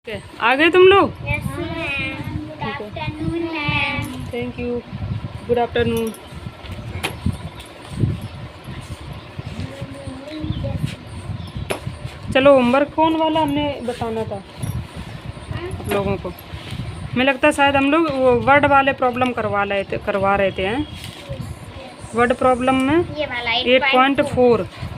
आ गए तुम लोग? Yes ma'am, good afternoon ma'am. Thank you, good afternoon. चलो होमवर्क कौन वाला हमने बताना था आप लोगों को? मुझे लगता है शायद हम लोग वो वर्ड वाले प्रॉब्लम करवा रहे थे हैं। वर्ड प्रॉब्लम में ये वाला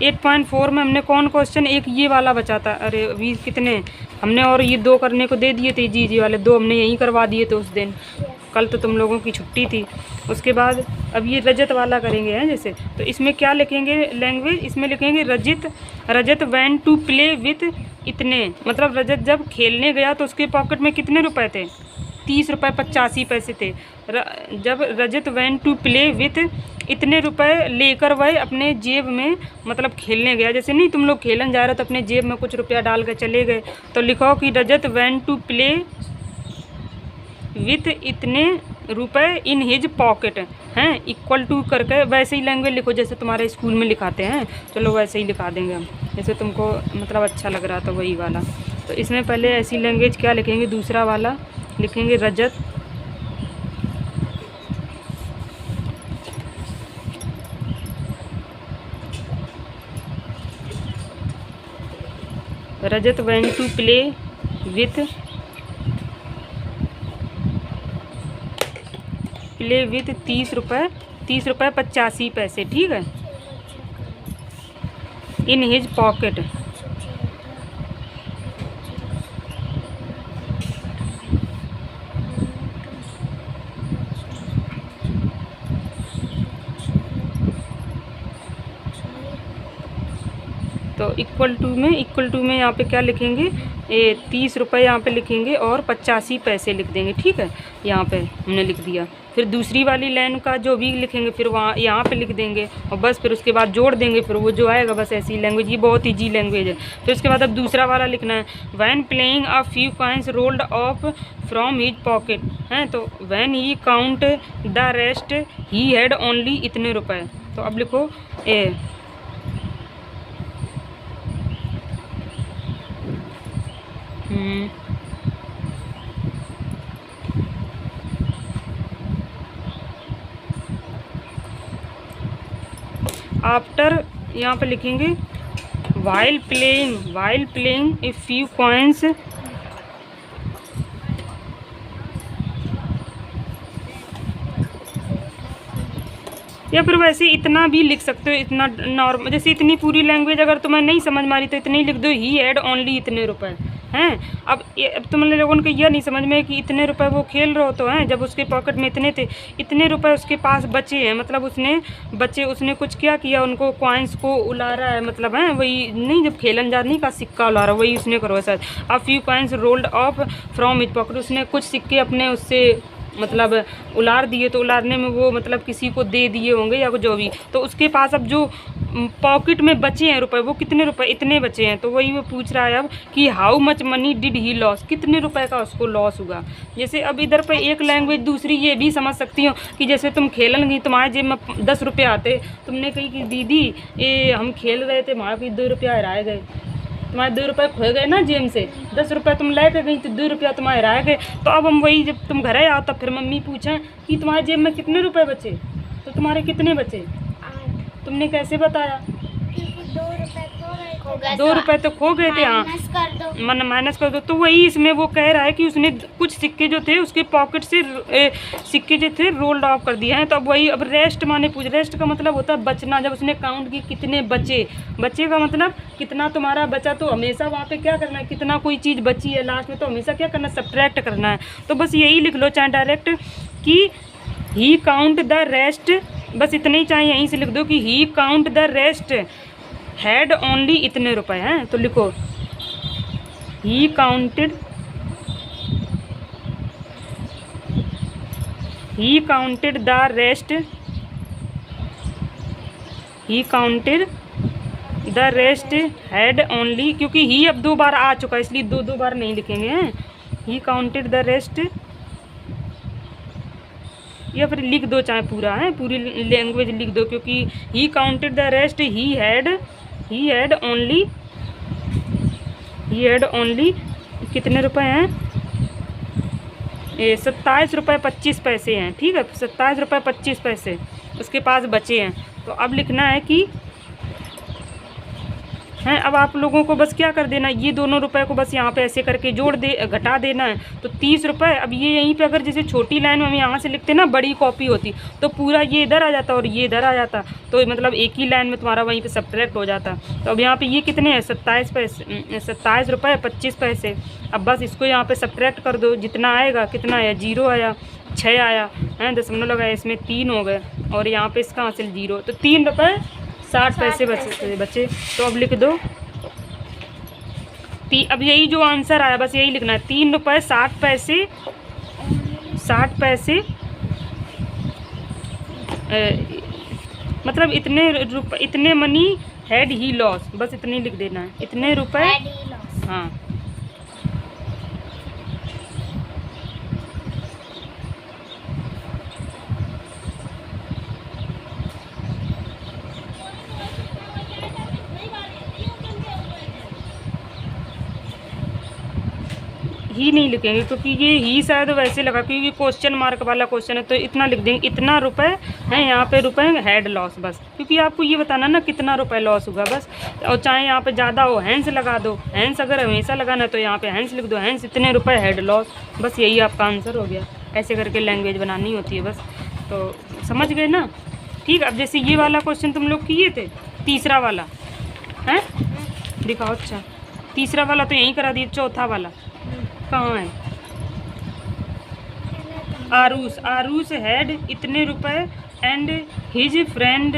8.4 में हमने कौन क्वेश्चन, एक ये वाला बचा था। अरे अभी कितने हमने और ये 2 करने को दे दिए थे, जी वाले 2 हमने यहीं करवा दिए थे उस दिन। कल तो तुम लोगों की छुट्टी थी। उसके बाद अब ये रजत वाला करेंगे हैं जैसे। तो इसमें क्या लिखेंगे लैंग्वेज? इसमें लिखेंगे रजत वैन टू प्ले विथ इतने, मतलब रजत जब खेलने गया तो उसके पॉकेट में कितने रुपए थे? 30 रुपये 85 पैसे थे। जब रजत वैन टू प्ले विथ इतने रुपए लेकर वह अपने जेब में, मतलब खेलने गया। जैसे नहीं तुम लोग खेलन जा रहे तो अपने जेब में कुछ रुपया डाल कर चले गए, तो लिखो कि रजत वैन टू प्ले विथ इतने रुपए इन हिज पॉकेट हैं, इक्वल टू करके वैसे ही लैंग्वेज लिखो जैसे तुम्हारे स्कूल में लिखाते हैं। चलो वैसे ही लिखा देंगे हम, जैसे तुमको मतलब अच्छा लग रहा था वही वाला। तो इसमें पहले ऐसी लैंग्वेज क्या लिखेंगे? दूसरा वाला लिखेंगे रजत वैन टू प्ले विथ 30 रुपये 85 पैसे, ठीक है, इन हिज पॉकेट। तो इक्वल टू में यहाँ पे क्या लिखेंगे? 30 रुपये यहाँ पे लिखेंगे और 85 पैसे लिख देंगे, ठीक है। यहाँ पे हमने लिख दिया। फिर दूसरी वाली लाइन का जो भी लिखेंगे फिर वहाँ यहाँ पे लिख देंगे और बस फिर उसके बाद जोड़ देंगे, फिर वो जो आएगा बस ऐसी लैंग्वेज। ये बहुत ईजी लैंग्वेज है। फिर उसके बाद अब दूसरा वाला लिखना है, when playing a few coins rolled off from his pocket हैं। तो when he count the rest he had only इतने रुपये। तो अब लिखो आफ्टर, यहाँ पे लिखेंगे while playing a few coins या फिर वैसे इतना भी लिख सकते हो, इतना नॉर्मल। जैसे इतनी पूरी लैंग्वेज अगर तुम्हें नहीं समझ में आ रही तो इतने ही लिख दो, ही हैड ओनली इतने रुपए हैं। अब तुम लोगों को यह नहीं समझ में कि इतने रुपए वो खेल रहे हो तो हैं, जब उसके पॉकेट में इतने थे, इतने रुपए उसके पास बचे हैं, मतलब उसने कुछ क्या किया, उनको कॉइन्स को उला रहा है, मतलब है वही नहीं, जब खेलन जाने का सिक्का उला रहा वही उसने करो सर। अब few coins rolled off from his pocket, उसने कुछ सिक्के अपने उससे मतलब उलार दिए, तो उलारने में वो मतलब किसी को दे दिए होंगे या जो भी, तो उसके पास अब जो पॉकेट में बचे हैं रुपए वो कितने रुपए? इतने बचे हैं। तो वही वो पूछ रहा है अब कि how much money did he loss, कितने रुपए का उसको लॉस हुआ। जैसे अब इधर पे एक लैंग्वेज दूसरी ये भी समझ सकती हो कि जैसे तुम खेलन गई, तुम्हारे जेब में 10 रुपये आते, तुमने कही कि दीदी ये हम खेल रहे थे, हमारे 2 रुपया हराए गए, तुम्हारे 2 रुपये खोए गए ना जेब से, 10 रुपये तुम ले कर गई तो 2 रुपया तुम्हारे रह गए। तो अब हम वही, जब तुम घर आओ तब फिर मम्मी पूछें कि तुम्हारे जेब में कितने रुपए बचे, तो तुम्हारे कितने बचे? तुमने कैसे बताया? 2 रुपये तो खो गए थे। हाँ, माइनस कर दो। तो वही इसमें वो कह रहा है कि उसने कुछ सिक्के जो थे उसके पॉकेट से सिक्के जो थे रोल्ड ऑफ कर दिए हैं। तो अब वही, अब रेस्ट माने पूछ, रेस्ट का मतलब होता है बचना। जब उसने काउंट की कितने बचे का मतलब कितना तुम्हारा बचा, तो हमेशा वहाँ पे क्या करना है, कितना कोई चीज़ बची है लास्ट में तो हमेशा क्या करना है, सब्ट्रैक्ट करना है। तो बस यही लिख लो चाहे डायरेक्ट कि ही काउंट द रेस्ट, बस इतने ही चाहिए, यहीं से लिख दो कि he count the rest had only इतने रुपए हैं। तो लिखो he counted the rest, had only, क्योंकि ही अब 2 बार आ चुका है इसलिए 2 बार नहीं लिखेंगे हैं। ही काउंटेड द रेस्ट, या फिर लिख दो चाहे पूरा है, पूरी लैंग्वेज लिख दो, क्योंकि ही counted the rest he had only कितने रुपए हैं? 27 रुपये 25 पैसे हैं। ठीक है, 27 रुपये 25 पैसे उसके पास बचे हैं। तो अब लिखना है कि हैं, अब आप लोगों को बस क्या कर देना, ये दोनों रुपए को बस यहाँ पे ऐसे करके जोड़ दे, घटा देना है। तो 30 रुपये। अब ये यहीं पे अगर जैसे छोटी लाइन में हम यहाँ से लिखते ना, बड़ी कॉपी होती तो पूरा ये इधर आ जाता और ये इधर आ जाता, तो मतलब एक ही लाइन में तुम्हारा वहीं पे सब्ट्रैक्ट हो जाता। तो अब यहाँ पे ये कितने हैं? 27 पैसे, 27 रुपये 25 पैसे। अब बस इसको यहाँ पे सब्ट्रैक्ट कर दो, जितना आएगा। कितना आया? 0 आया, 6 आया है, दशमलव लगाया, इसमें 3 हो गए और यहाँ पे इसका हासिल 0। तो 3 रुपये 60 पैसे बचे। तो अब लिख दो अब यही जो आंसर आया बस यही लिखना है, 3 रुपये 60 पैसे 60 पैसे मतलब इतने मनी हैड ही लॉस, बस इतने लिख देना है, इतने रुपए। हाँ, ही नहीं लिखेंगे क्योंकि ये ही शायद वैसे लगा क्योंकि क्वेश्चन मार्क वाला क्वेश्चन है, तो इतना लिख देंगे, इतना रुपए है, यहाँ पे रुपए हेड लॉस बस, क्योंकि आपको ये बताना ना कितना रुपए लॉस होगा बस। और चाहे यहाँ पे ज़्यादा हो हैंस लगा दो, हैंस अगर हमेशा लगाना है तो यहाँ पे हैंस लिख दो, हैंस इतने रुपए हेड लॉस, बस यही आपका आंसर हो गया। ऐसे करके लैंग्वेज बनानी होती है बस, तो समझ गए ना। ठीक, अब जैसे ये वाला क्वेश्चन तुम लोग किए थे, तीसरा वाला है, दिखाओ। अच्छा, तीसरा वाला तो यहीं करा दिए, चौथा वाला कहाँ है? आरूस हैड इतने रुपए and his friend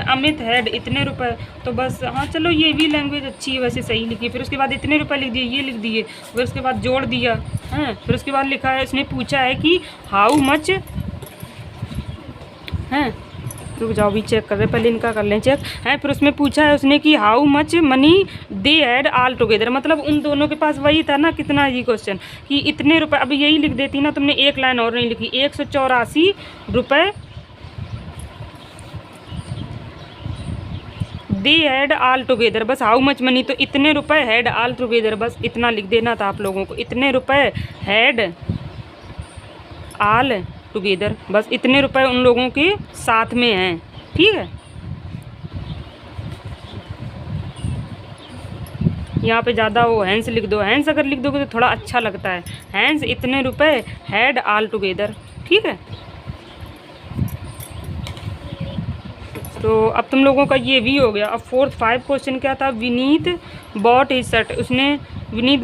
Amit had इतने रुपए। तो बस हाँ, चलो ये भी लैंग्वेज अच्छी है वैसे, सही लिखी। फिर उसके बाद इतने रुपए लिख दिए, ये लिख दिए, फिर उसके बाद जोड़ दिया है, फिर उसके बाद लिखा है, उसने पूछा है कि हाउ मच है, रुक जाओ भी चेक कर रहे, पहले इनका कर लें चेक है। फिर उसमें पूछा है उसने कि how much money they had all together, मतलब उन दोनों के पास वही था ना, कितना ये क्वेश्चन कि इतने रुपए। अब यही लिख देती ना तुमने, एक लाइन और नहीं लिखी, 184 रुपये दे हैड ऑल टुगेदर, बस हाउ मच मनी, तो इतने रुपए हैड ऑल टुगेदर, बस इतना लिख देना था आप लोगों को, इतने रुपए हैड ऑल टुगेदर, बस इतने रुपए उन लोगों के साथ में हैं। ठीक है, यहाँ पे ज़्यादा हो हैंस लिख दो, हैंस अगर लिख दोगे तो थोड़ा अच्छा लगता है, हैंस इतने रुपए हैड ऑल टुगेदर। ठीक है, तो अब तुम लोगों का ये भी हो गया। अब 4th 5 क्वेश्चन क्या था? विनीत बॉट इज शर्ट, उसने Vineet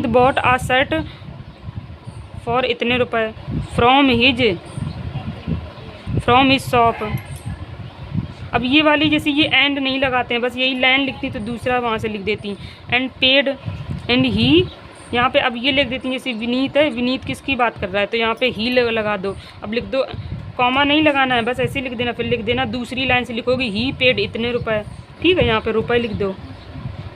bought a shirt for इतने रुपए फ्रॉम हिज शॉप। अब ये वाली जैसे ये एंड नहीं लगाते हैं, बस यही लाइन लिखती तो दूसरा वहाँ से लिख देती, एंड पेड एंड ही, यहाँ पे अब ये लिख देती हैं, जैसे विनीत है, विनीत किसकी बात कर रहा है तो यहाँ पे ही लगा दो। अब लिख दो, कॉमा नहीं लगाना है, बस ऐसे लिख देना, फिर लिख देना दूसरी लाइन से लिखोगे ही पेड इतने रुपए। ठीक है, यहाँ पे रुपए लिख दो।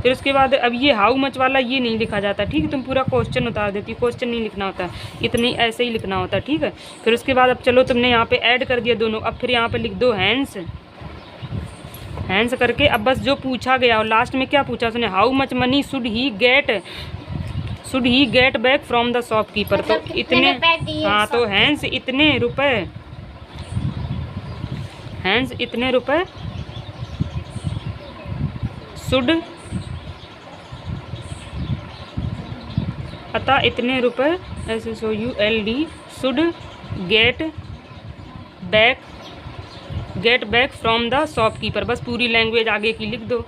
फिर उसके बाद अब ये हाउ मच वाला ये नहीं लिखा जाता। ठीक है, तुम पूरा क्वेश्चन उतार देती, क्वेश्चन नहीं लिखना होता, इतनी ऐसे ही लिखना होता। ठीक है, फिर उसके बाद अब चलो तुमने यहाँ पे ऐड कर दिया दोनों, अब फिर यहाँ पे लिख दो हैंस करके। अब बस जो पूछा गया और लास्ट में क्या पूछा उसने, how much money should he get back from the shopkeeper, तो इतने, हाँ, तो हैंस इतने रुपए शुड, अतः इतने रुपए SHOULD should get back from the shopkeeper, बस पूरी लैंग्वेज आगे की लिख दो,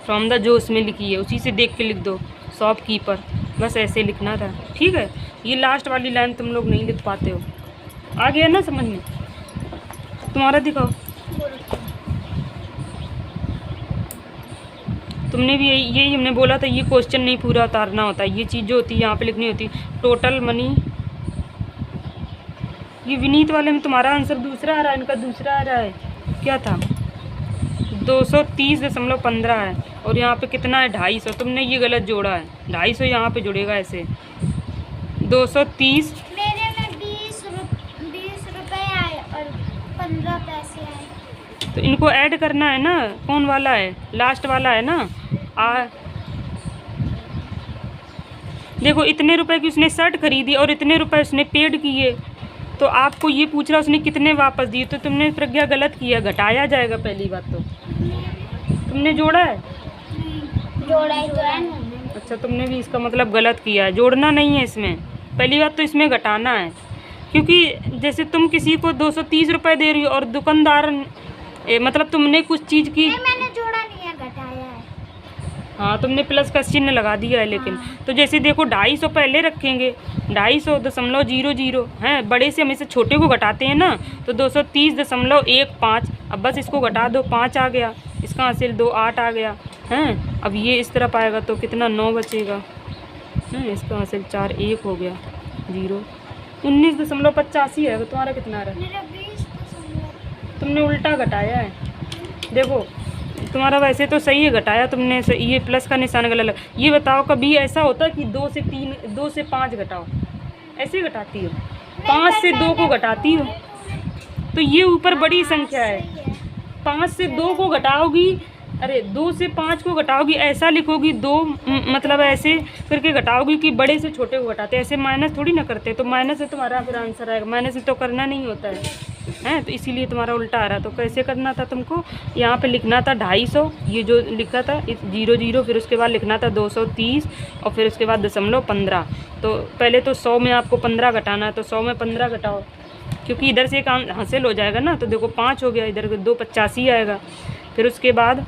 फ्रॉम द जो उसमें लिखी है उसी से देख के लिख दो, शॉपकीपर, बस ऐसे लिखना था। ठीक है, ये लास्ट वाली लाइन तुम लोग नहीं लिख पाते हो, आ गया ना समझ में? तुम्हारा दिखाओ, तुमने भी यही हमने बोला था, ये क्वेश्चन नहीं पूरा उतारना होता, ये चीज़ जो होती है यहाँ पे लिखनी होती। टोटल मनी, ये विनीत वाले में तुम्हारा आंसर दूसरा आ रहा है, इनका दूसरा आ रहा है, क्या था? 230.15 है और यहाँ पे कितना है? 250। तुमने ये गलत जोड़ा है, 250 यहाँ पे जुड़ेगा ऐसे, 230 मेरे में 20 रुपए आए और 15 पैसे आए, तो इनको ऐड करना है ना। कौन वाला है? लास्ट वाला है ना, देखो इतने रुपए की उसने शर्ट खरीदी और इतने रुपए उसने पेड किए, तो आपको ये पूछ रहा उसने कितने वापस दिए, तो तुमने प्रज्ञा गलत किया, घटाया जाएगा पहली बात तो। तुमने जोड़ा है? जोड़ा ही तो है ना। अच्छा, तुमने भी इसका मतलब गलत किया है, जोड़ना नहीं है इसमें। पहली बात तो इसमें घटाना है, क्योंकि जैसे तुम किसी को 230 रुपये दे रही हो और दुकानदार मतलब तुमने कुछ चीज़ की, नहीं, मैंने जोड़ा नहीं है, घटाया है। हाँ तुमने प्लस का चिन्ह लगा दिया है, लेकिन तो जैसे देखो 250 पहले रखेंगे, 250.00 हैं, बड़े से हमेशा छोटे को घटाते हैं ना, तो 230.15। अब बस इसको घटा दो, 5 आ गया, इसका हासिल 2 8 आ गया हैं। अब ये इस तरफ आएगा तो कितना 9 बचेगा हैं, इसका हासिल 4 1 हो गया 0। 19.85 है तुम्हारा, कितना रहा? मेरा 20%। तुमने उल्टा घटाया है। देखो तुम्हारा वैसे तो सही है, घटाया तुमने, ये प्लस का निशान गलत लगा। ये बताओ कभी ऐसा होता है कि 2 से 3, 2 से 5 घटाओ, ऐसे घटाती हो? 5 से 2 को घटाती हो, तो ये ऊपर बड़ी संख्या है। 5 से 2 को घटाओगी, अरे 2 से 5 को घटाओगी, ऐसा लिखोगी 2 मतलब ऐसे करके घटाओगी कि बड़े से छोटे को घटाते, ऐसे माइनस थोड़ी ना करते। तो माइनस से तुम्हारा फिर आंसर आएगा, माइनस से तो करना नहीं होता है, तो इसीलिए तुम्हारा उल्टा आ रहा। तो कैसे करना था तुमको, यहाँ पे लिखना था 250, ये जो लिखा था 0 0, फिर उसके बाद लिखना था 230 और फिर उसके बाद 0.15। तो पहले तो 100 में आपको 15 घटाना है, तो 100 में 15 घटाओ, क्योंकि इधर से काम हासिल हो जाएगा ना। तो देखो 5 हो गया, इधर 285 आएगा। फिर उसके बाद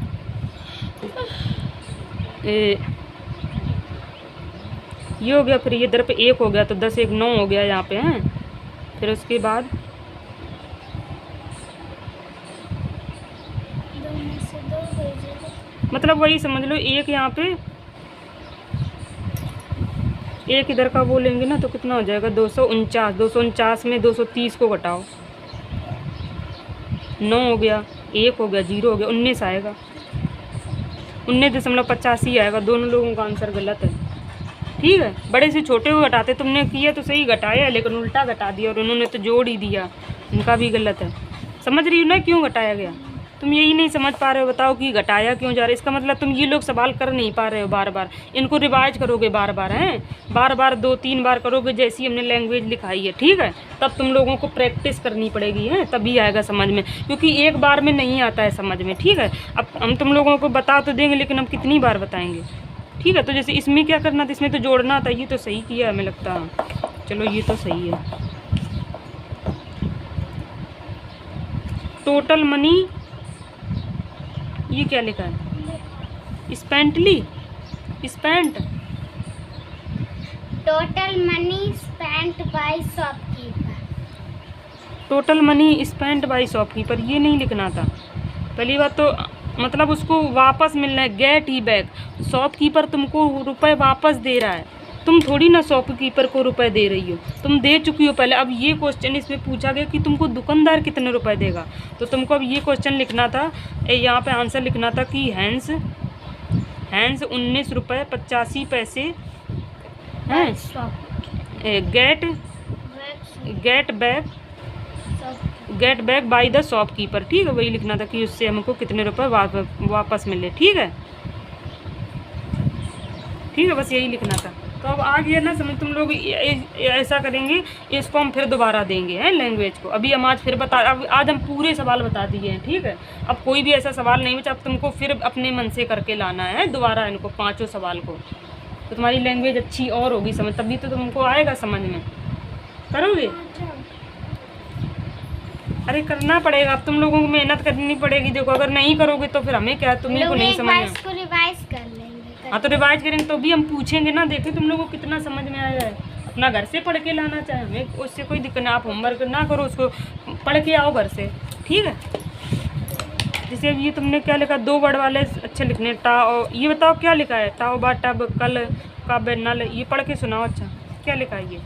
ये हो गया, फिर ये इधर पे 1 हो गया, तो 10 1 9 हो गया यहाँ पे हैं। फिर उसके बाद 2 में से 2 भेजेगा। मतलब वही समझ लो, 1 यहाँ पे, 1 इधर का बोलेंगे ना, तो कितना हो जाएगा 249। 249 में 230 को घटाओ, 9 हो गया, 1 हो गया, 0 हो गया, 19 आएगा, 19.85 आएगा। दोनों लोगों का आंसर गलत है, ठीक है। बड़े से छोटे को घटाते, तुमने किया तो सही, घटाया, लेकिन उल्टा घटा दिया, और उन्होंने तो जोड़ ही दिया, उनका भी गलत है। समझ रही हो ना क्यों घटाया गया? तुम यही नहीं समझ पा रहे हो, बताओ कि घटाया क्यों जा रहा है। इसका मतलब तुम ये लोग सवाल कर नहीं पा रहे हो, बार बार इनको रिवाइज करोगे, बार बार हैं, बार बार 2 3 बार करोगे, जैसी हमने लैंग्वेज लिखाई है, ठीक है। तब तुम लोगों को प्रैक्टिस करनी पड़ेगी, है, तभी आएगा समझ में, क्योंकि एक बार में नहीं आता है समझ में, ठीक है। अब हम तुम लोगों को बता तो देंगे, लेकिन हम कितनी बार बताएंगे, ठीक है। तो जैसे इसमें क्या करना था, इसमें तो जोड़ना था, ये तो सही किया हमें लगता है। चलो ये तो सही है। टोटल मनी, ये क्या लिखा है? स्पेंटली, spent, total money spent by shopkeeper. Total money spent by shopkeeper, ये नहीं लिखना था। पहली बात तो मतलब उसको वापस मिलना है, गेट ही बैक। शॉपकीपर तुमको रुपए वापस दे रहा है, तुम थोड़ी ना शॉपकीपर को रुपए दे रही हो, तुम दे चुकी हो पहले। अब ये क्वेश्चन इसमें पूछा गया कि तुमको दुकानदार कितने रुपए देगा, तो तुमको अब ये क्वेश्चन लिखना था, यहाँ पे आंसर लिखना था कि हैंस 19 रुपये 85 पैसे हैं, get back by the shopkeeper, ठीक है। वही लिखना था कि उससे हमको कितने रुपए वापस मिले, ठीक है, ठीक है, बस यही लिखना था। तो अब आ गया ना समझ, तुम लोग ऐसा करेंगे, इसको हम फिर दोबारा देंगे हैं लैंग्वेज को। अभी हम आज फिर अब आज हम पूरे सवाल बता दिए हैं, ठीक है। अब कोई भी ऐसा सवाल नहीं बचा, अब तुमको फिर अपने मन से करके लाना है दोबारा इनको 5 सवाल को, तो तुम्हारी लैंग्वेज अच्छी और होगी समझ, तभी तो तुमको आएगा समझ में। करोगे? अरे करना पड़ेगा, अब तुम लोगों को मेहनत करनी पड़ेगी। देखो अगर नहीं करोगे तो फिर हमें क्या, तुम्हें को नहीं समझ में। इसको रिवाइज कर लेंगे। हाँ तो रिवाइज करेंगे तो भी हम पूछेंगे ना, देखें तुम लोगों को कितना समझ में आया है। अपना घर से पढ़ के लाना चाहे हमें, उससे कोई दिक्कत नहीं, आप होमवर्क ना करो, उसको पढ़ के आओ घर से, ठीक है। जैसे अब ये तुमने क्या लिखा, 2 वर्ड वाले अच्छे लिखने, टा और ये बताओ क्या लिखा है, टाओ बा टब कल कब नल, ये पढ़ के सुनाओ। अच्छा क्या लिखा है ये?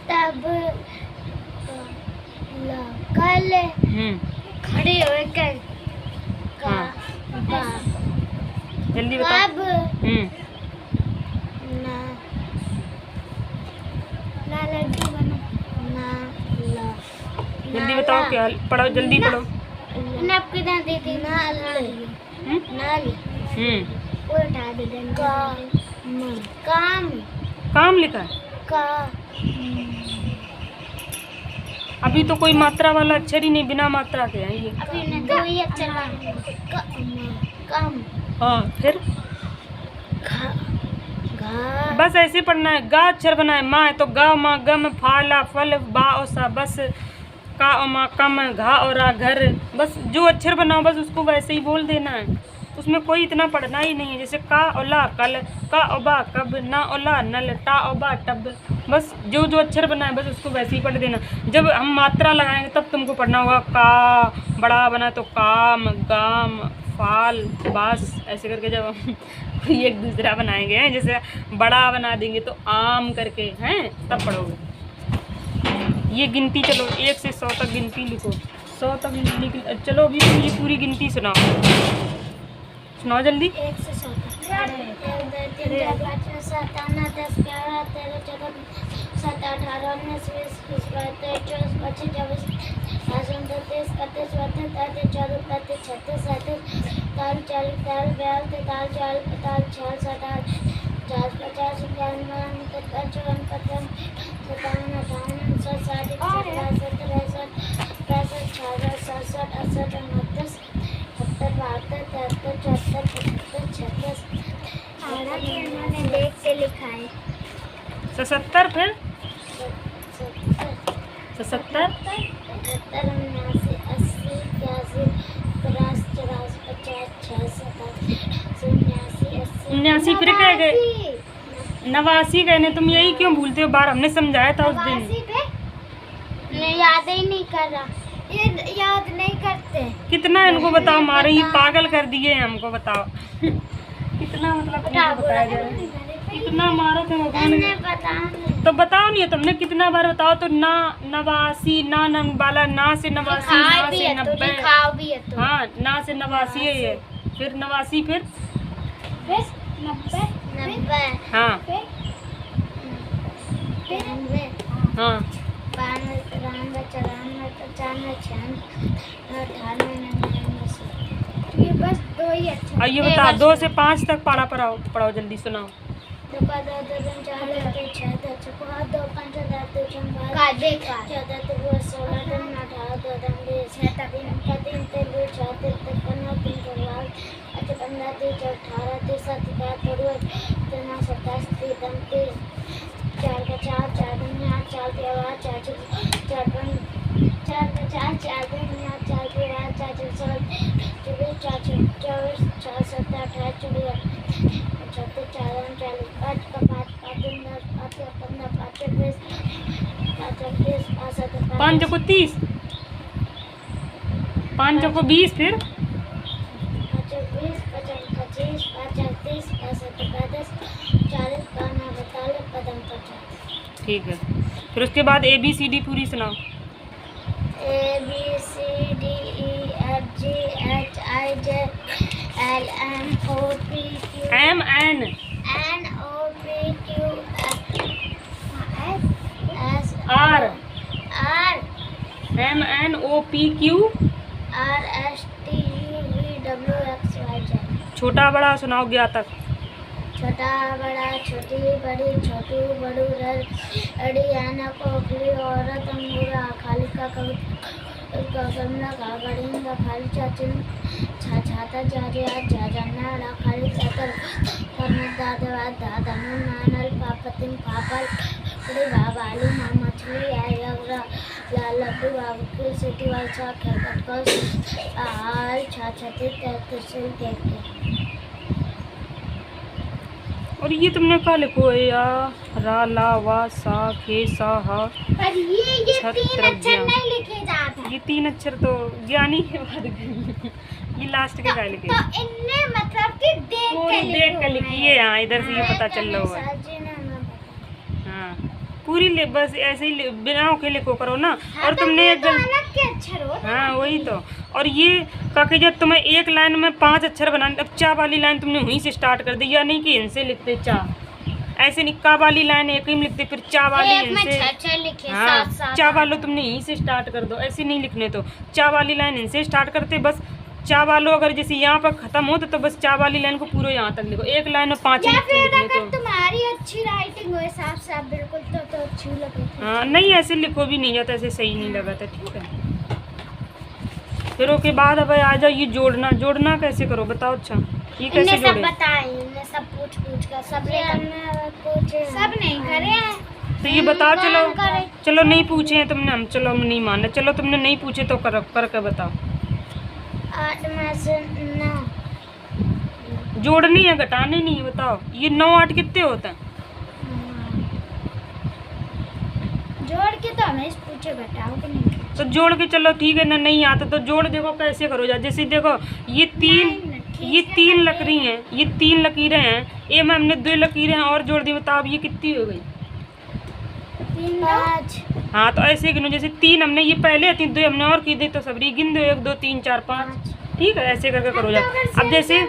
तब कल खड़े होकर हाँ जल्दी बताओ। ना लड्डू बनो, ना जल्दी बताओ क्या, पढ़ो जल्दी पढ़ो। नब के दांत देते ना नाली वो उठा दे काम काम लिखा है। का अभी तो कोई मात्रा वाला अक्षर ही नहीं, बिना मात्रा के हैं ये। अभी ने दो ही अक्षर बनाए। कम हाँ फिर घा घा बस ऐसे पढ़ना है। गा अक्षर बना है, माँ है तो गा माँ, गम फाला फल बा और सा, बस का और माँ कम, घा और रा घर। बस जो अक्षर बनाओ बस उसको वैसे ही बोल देना है, उसमें कोई इतना पढ़ना ही नहीं है। जैसे का और ला कल, का और बा कब, ना और ला नल, टा और बा टब। बस जो जो अक्षर बना है बस उसको वैसे ही पढ़ देना। जब हम मात्रा लगाएंगे तब तुमको पढ़ना होगा। का बड़ा बना तो काम, गाम, फाल, बास, ऐसे करके जब हम कोई एक दूसरा बनाएंगे हैं, जैसे बड़ा बना देंगे तो आम करके हैं, तब पढ़ोगे। ये गिनती चलो 1 से 100 तक गिनती लिखो। 100 तक लिख चलो। अभी तुम ये पूरी गिनती सुनाओ, सुनाओ जल्दी। 1 से 100 तक। 1 2 3 4 5 6 7 8 9 10 11 13 14 17 18 19 20 21 22 23 24 25 26 27 28 29 30 31 32 33 34 35 36 40 42 43 44 45 46 47 50 55 55 57 58 59 60 61 62 63 64 65 66 67 68 देख के लिखा है। 77 फिर 77 79 फिर कह गए 89 कहने, तुम यही क्यों भूलते हो? बार हमने समझाया था उस दिन। याद ही नहीं कर रहा, ये याद नहीं करते। कितना इनको बताओ, मारे ही पागल कर दिए हैं हमको। बताओ कितना, मतलब तुमको बताया जाए कितना मारो थे भगवान ने। तो बताओ नहीं, तुमने कितना बार बताओ तो। ना 89, ना नंबाला, ना से 89, ना से 90। हाँ ना से 89 है ये। फिर 89 फिर 90 हाँ हाँ 92 93 94 95 96 98 ये बस दो ही अच्छा। और ये बताओ 2 से 5 तक पढ़ा पढ़ाओ जल्दी सुनाओ। 2 5 2 3 4 5 6 7 8 9 10 11 12 13 14 15 16 17 18 19 20 21 22 23 24 25 26 27 28 29 30 31 32 33 34 35 36 4 का 4 4 दूनी 8 4 के बाद 4 4 4 का 4 4 दूनी 8 4 के बाद 4 4 24 4 24 4 7 28 24 36 4 39 5 का 5 5 10 5 का 15 5 का 20 5 का 30 5 7 5 को 30, 5 को 20 फिर 5 का 20 5 का 25 5 का 30 5 का 35 40 का 42 कदम 50। ठीक है। फिर उसके बाद ABCD पूरी सुनाओ। A B C D E F G H I J L M O P Q MN N O P Q S R R MNOPQ R S T U V W X Y Z। छोटा बड़ा सुनाओ गया तक। छोटा बड़ा छोटी बड़ी छोटू बड़ू रड़ी आना कोकली औरत अंगूरा खाली का गमला का गड़ीन का खाली चाचिन छाछाता जाजे आज जाजना रा खाली चातर करने दादा दादा नानल पापतिन पापल बड़ी बाबा आलू मां मछली आई अगरा लाल लड्डू बाबू की सिटी वाल सा खटकस आल छाछाती तैतिल देखते। और ये तुमने क्या लिखो है या रा ला वा सा खे सा हा। पर ये छत्र 3 अक्षर ज्ञान। नहीं लिखे जाते। ये 3 अक्षर तो ज्ञानी के बाद ये लास्ट के क्या लिखे? तो इनने मतलब कि देख पूरी देख कर लिखिए। हाँ इधर से ये पता चल रहा है। हाँ पूरी बस ऐसे ही बिना के लिखो करो ना। और तुमने एक अलग के अक्षर हो। हाँ वही तो। और ये काके जब तुम्हें एक लाइन में 5 अक्षर बनाने, अब चा वाली लाइन तुमने वहीं से स्टार्ट कर दी, या नहीं कि इनसे लिखते चा, ऐसे नहीं। का वाली लाइन एक ही में लिखते, फिर चा वाली एक में इनसे। 6 लिखे हाँ 7 चा वालों तुमने यहीं से स्टार्ट कर दो, ऐसे नहीं लिखने। तो चा वाली लाइन इनसे स्टार्ट करते, बस चा वालों अगर जैसे यहाँ पर खत्म हो तो बस चा वाली लाइन को पूरा यहाँ तक लिखो। एक लाइन में 5 या अक्षर फिर लिखने अगर तो। तुम्हारी अच्छी राइटिंग हो ये साफ साफ बिल्कुल तो अच्छी लगी थी। हाँ नहीं ऐसे लिखो भी नहीं जाता, ऐसे सही नहीं लगा था। ठीक है, फिर उसके बाद अब आ जाओ ये जोड़ना। जोड़ना कैसे करो बताओ। अच्छा ये कैसे इन्हें सब जोड़े? बताएं, इन्हें सब पूछ कर सब नहीं करे हैं। तो ये बताओ। चलो करे। चलो नहीं पूछे हैं तुमने, हम चलो हम नहीं माने। चलो तुमने नहीं पूछे तो करके बताओ। 8 में से 9 जोड़नी है, घटाने नहीं है। बताओ ये 9 8 कितने होते हैं? जोड़ के तो हमें पूछे घटाओ कि नहीं। तो जोड़ के चलो ठीक है ना, नहीं आता तो जोड़ देखो कैसे करो जा। जैसे देखो ये तीन लकीरें हैं, ये 3 लकीरें हैं, ये में हमने 2 लकीरें हैं और जोड़ दी। बताओ अब ये कितनी हो गई? 3 5। हाँ तो ऐसे गिनो, जैसे 3 हमने ये पहले थी, 2 हमने और की दी, तो सबरी गिन दो 1 2 3 4 5। ठीक है, ऐसे करके करो जा। अब जैसे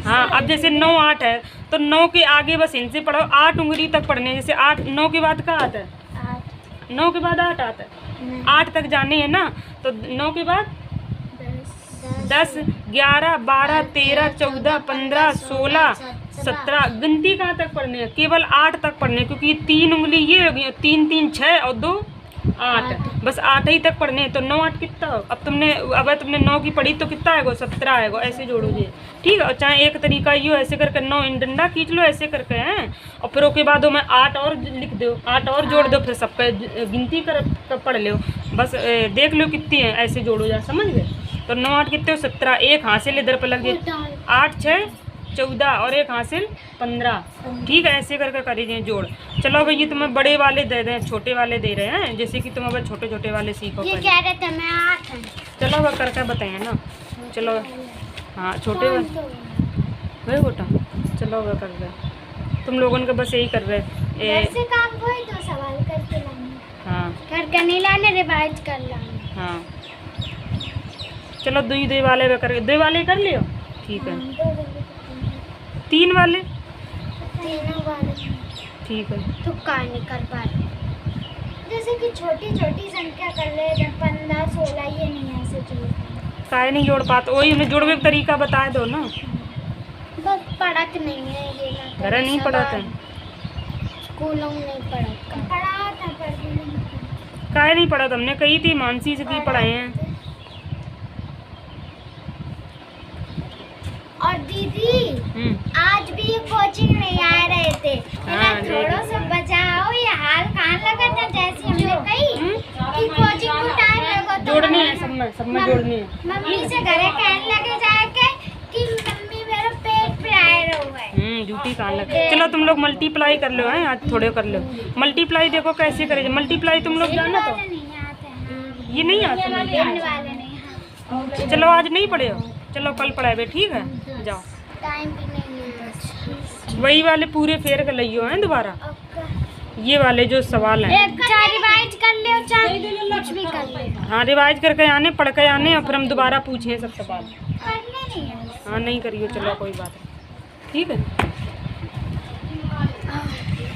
हाँ, अब जैसे 9 8 है तो 9 के आगे बस इनसे पढ़ो, 8 उंगली तक पढ़ने। जैसे 8 9 के बाद क्या आता है? 9 के बाद 8 आता है। 8 तक जाने हैं ना, तो 9 के बाद 10 11 12 13 14 15 16 17। गिनती कहाँ तक पढ़ने हैं? केवल 8 तक पढ़ने हैं, क्योंकि ये 3 उंगली ये हो गई, 3 3 6 और 2 8, बस 8 ही तक पढ़ने हैं। तो 9 8 कितना हो? अब तुमने 9 की पढ़ी तो कितना आएगा? 17 आएगा। ऐसे जोड़ोगे। ठीक है, और चाहे एक तरीका ये हो, ऐसे करके 9 इन डंडा खींच लो ऐसे करके हैं, और फिर उसके बाद में 8 और लिख दो, 8 और जोड़ दो, फिर सबका गिनती कर पढ़ लो। बस देख लो कितनी है, ऐसे जोड़ो जा। समझ गए? तो 9 8 कितने हो? 17। एक हासिल इधर पर लग जाए, 8 6 14 और एक हासिल 15। ठीक है, ऐसे करके करिए जोड़। चलो भाई ये तुम्हें बड़े वाले दे रहे हैं, छोटे वाले दे रहे हैं, जैसे कि तुम अब छोटे छोटे वाले सीखो। ये कह रहे थे मैं 8 है। चलो वह करके बताए ना। चलो हाँ छोटे वाले वही बेटा, चलो वह कर रहे। तुम लोगों का बस यही कर रहे ऐसे काम कोई तो सवाल करके लाने। हाँ करके नहीं लाने, रिवाइज कर लाने। हाँ चलो 2 वाले वे करके 2 वाले कर लियो। ठीक है, 3 वाले तीनों वाले ठीक है। तो काय नहीं कर पा रहे। जैसे कि छोटी छोटी संख्या कर ले, 15 16 ये नहीं ऐसे जोड़ते। काय नहीं जोड़ पाते, वही उन्हें जोड़ने का तरीका बता दो ना। बस पढ़त नहीं है ये ना। घर नहीं पढ़ाते? स्कूलों में नहीं पढ़ता। पढ़ाता पर भी नहीं। काय नहीं पढ़ा? तुमने कही थी मानसी से की पढ़ाए हैं। और दीदी आज भी ये कोचिंग नहीं आ रहे थे। हाँ, थोड़ा सा बचाओ, ये हाल कहाँ लगा था जैसे हमने कही कि कोचिंग को टाइम लगा तो जोड़ने हैं, सब में जोड़ने हैं। मम्मी से घरे कहने लगे जाके कि मम्मी मेरा पेट पे आए रहो। ड्यूटी कहाँ लगे। चलो तुम लोग मल्टीप्लाई कर लो हैं, आज थोड़े कर लो। मल्टीप्लाई देखो कैसे करे। मल्टीप्लाई तुम लोग जाना तो नहीं आते हैं। ये नहीं आते। इन वाले नहीं। चलो आज नहीं पढ़े हो, चलो कल पढ़ाए ठीक है। जाओ, टाइम भी नहीं है। वही वाले पूरे फेर कर लियो हैं दोबारा। ये वाले जो सवाल हैं एक चाहे रिवाइज कर ले, चाहे कुछ भी कर ले। हाँ रिवाइज करके आने, पढ़ के आने, और फिर हम दोबारा पूछें सब सवाल। करने नहीं है। हाँ नहीं करियो, चलो कोई बात नहीं। ठीक है।